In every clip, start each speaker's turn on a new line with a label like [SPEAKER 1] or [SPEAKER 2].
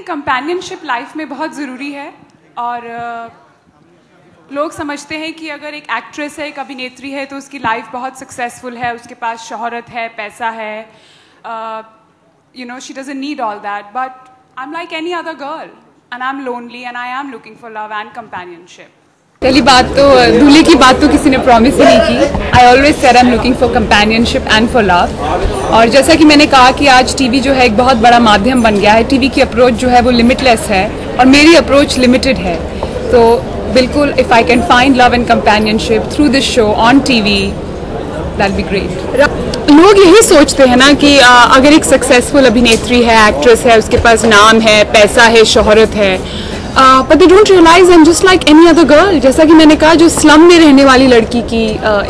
[SPEAKER 1] Think companionship life में बहुत ज़रूरी है और लोग समझते हैं कि अगर एक एक्ट्रेस है, एक अभिनेत्री है तो उसकी लाइफ बहुत सक्सेसफुल है, उसके पास शोहरत है, पैसा है, she doesn't need all that. But I'm like any other girl and I'm lonely and I am looking for love and companionship.
[SPEAKER 2] पहली बात तो दूल्हे की बात तो किसी ने प्रॉमिस ही नहीं की. I always said I am looking for companionship and for love. और जैसा कि मैंने कहा कि आज टीवी जो है एक बहुत बड़ा माध्यम बन गया है. टीवी की अप्रोच जो है वो लिमिटलेस है और मेरी अप्रोच लिमिटेड है. तो बिल्कुल if I can find love and companionship through this show on TV that be great. लोग यही सोचते हैं ना कि अगर एक सक्सेसफुल अभिनेत्री है, एक्ट्रेस है, उसके पास नाम है, पैसा है, शोहरत है, but they don't realize I'm just like any other girl. जैसा कि मैंने कहा, जो स्लम में रहने वाली लड़की की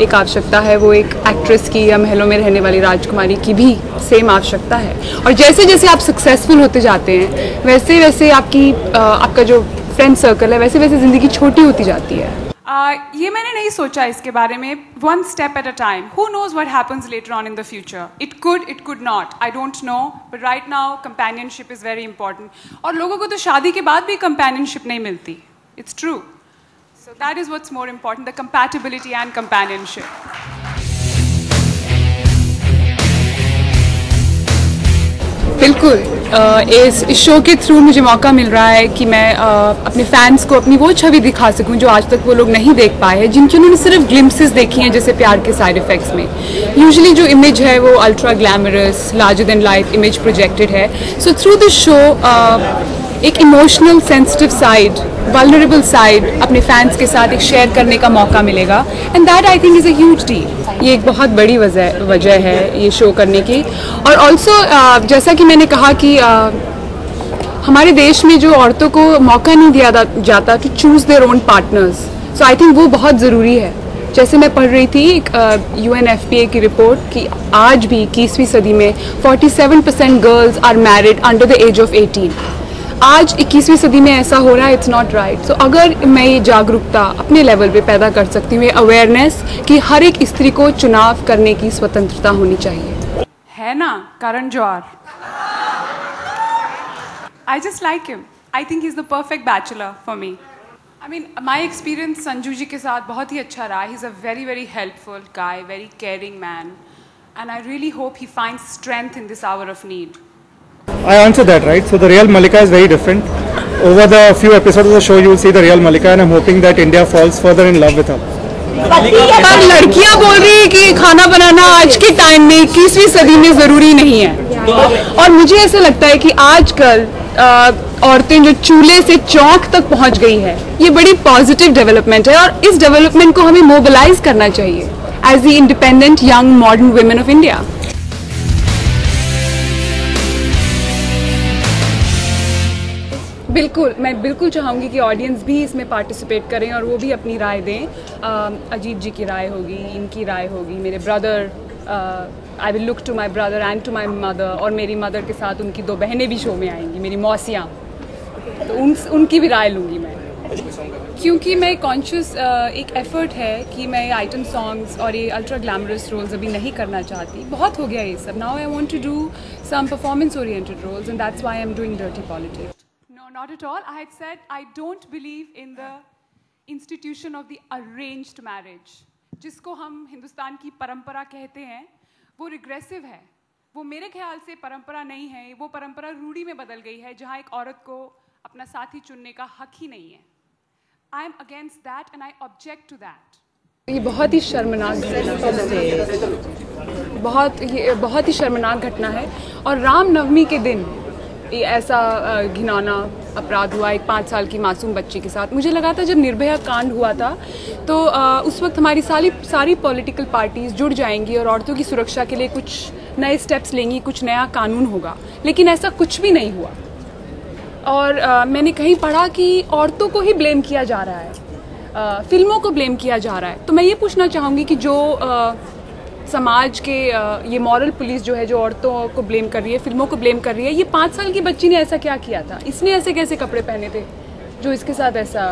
[SPEAKER 2] एक आवश्यकता है, वो एक एक्ट्रेस की या महलों में रहने वाली राजकुमारी की भी सेम आवश्यकता है. और जैसे जैसे आप सक्सेसफुल होते जाते हैं वैसे वैसे आपका जो फ्रेंड सर्कल है वैसे वैसे ज़िंदगी छोटी होती जाती है.
[SPEAKER 1] ये मैंने नहीं सोचा इसके बारे में. One step at a time. Who knows what happens later on in the future. It could not. I don't know. But right now companionship is very important. और लोगों को तो शादी के बाद भी कंपेनियनशिप नहीं मिलती. It's true. So that is what's more important, the compatibility and companionship.
[SPEAKER 2] बिल्कुल. इस शो के थ्रू मुझे मौका मिल रहा है कि मैं अपने फैंस को अपनी वो छवि दिखा सकूं जो आज तक वो लोग नहीं देख पाए हैं, जिन्होंने सिर्फ ग्लिम्पसेस देखी हैं जैसे प्यार के साइड इफ़ेक्ट्स में. यूजुअली जो इमेज है वो ultra glamorous, larger than life image projected है. सो थ्रू दिस शो एक emotional, sensitive side, vulnerable side अपने फैंस के साथ एक शेयर करने का मौका मिलेगा. And that I think is a huge deal. ये एक बहुत बड़ी वजह है ये शो करने की. और ऑल्सो जैसा कि मैंने कहा कि हमारे देश में जो औरतों को मौका नहीं दिया जाता to choose their own partners. So I think वो बहुत ज़रूरी है. जैसे मैं पढ़ रही थी एक UNFPA की रिपोर्ट कि आज भी 21वीं सदी में 47% girls are married under the age of 18. आज 21वीं सदी में ऐसा हो रहा है. It's not right. सो अगर मैं ये जागरूकता अपने लेवल पे पैदा कर सकती हूँ, ये अवेयरनेस कि हर एक स्त्री को चुनाव करने की स्वतंत्रता होनी चाहिए.
[SPEAKER 1] है ना Karan Johar. I just like him. I think he is the perfect bachelor for me. I mean my experience Sanju ji के साथ बहुत ही अच्छा रहा. He is a very very helpful guy, very caring man, and I really hope he finds strength in this hour of need.
[SPEAKER 3] I answered that, right? So the real Mallika is very different. Over the few episodes of the show, you will see the real Mallika, and I'm hoping that India falls further in love with her.
[SPEAKER 2] पर लड़कियां बोल रही है कि खाना बनाना आज के time में 21वीं सदी में ज़रूरी नहीं है. और मुझे ऐसा लगता है कि आजकल औरतें जो चूल्हे से चौक तक पहुंच गई है, ये बड़ी पॉजिटिव डेवलपमेंट है. और इस डेवलपमेंट को हमें मोबिलाइज करना चाहिए as the independent young modern women of India. बिल्कुल. मैं बिल्कुल चाहूँगी कि ऑडियंस भी इसमें पार्टिसिपेट करें और वो भी अपनी राय दें. अजीत जी की राय होगी, इनकी राय होगी, मेरे brother, I will look to my brother and to my mother. और मेरी मदर के साथ उनकी 2 बहनें भी शो में आएंगी, मेरी मौसियाँ. तो उनकी भी राय लूँगी मैं. क्योंकि मैं कॉन्शियस एक एफर्ट है कि मैं आइटम सॉन्ग्स और ये अल्ट्रा ग्लैमरस रोल्स अभी नहीं करना चाहती. बहुत हो गया ये सब. Now I want to do some performance oriented roles and that's why I am doing dirty politics.
[SPEAKER 1] No, not at all. I had said I don't believe in the institution of the arranged marriage. जिसको हम हिंदुस्तान की परंपरा कहते हैं, वो regressive है. वो मेरे ख्याल से परंपरा नहीं है. वो परंपरा रूढ़ी में बदल गई है जहाँ एक औरत को अपना साथी चुनने का हक ही नहीं है. I am against that and I object to that.
[SPEAKER 2] ये बहुत ही शर्मनाक बहुत ही शर्मनाक घटना है. और रामनवमी के दिन ये ऐसा घिनौना अपराध हुआ एक 5 साल की मासूम बच्ची के साथ. मुझे लगा था जब निर्भया कांड हुआ था तो उस वक्त हमारी सारी पॉलिटिकल पार्टीज जुड़ जाएंगी और औरतों की सुरक्षा के लिए कुछ नए स्टेप्स लेंगी, कुछ नया कानून होगा. लेकिन ऐसा कुछ भी नहीं हुआ. और मैंने कहीं पढ़ा कि औरतों को ही ब्लेम किया जा रहा है, फिल्मों को ब्लेम किया जा रहा है. तो मैं ये पूछना चाहूँगी कि जो समाज के ये मॉरल पुलिस जो है, जो औरतों को ब्लेम कर रही है, फिल्मों को ब्लेम कर रही है, ये 5 साल की बच्ची ने ऐसा क्या किया था, इसने ऐसे कैसे कपड़े पहने थे जो इसके साथ ऐसा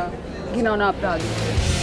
[SPEAKER 2] घिनौना अपराध हुआ.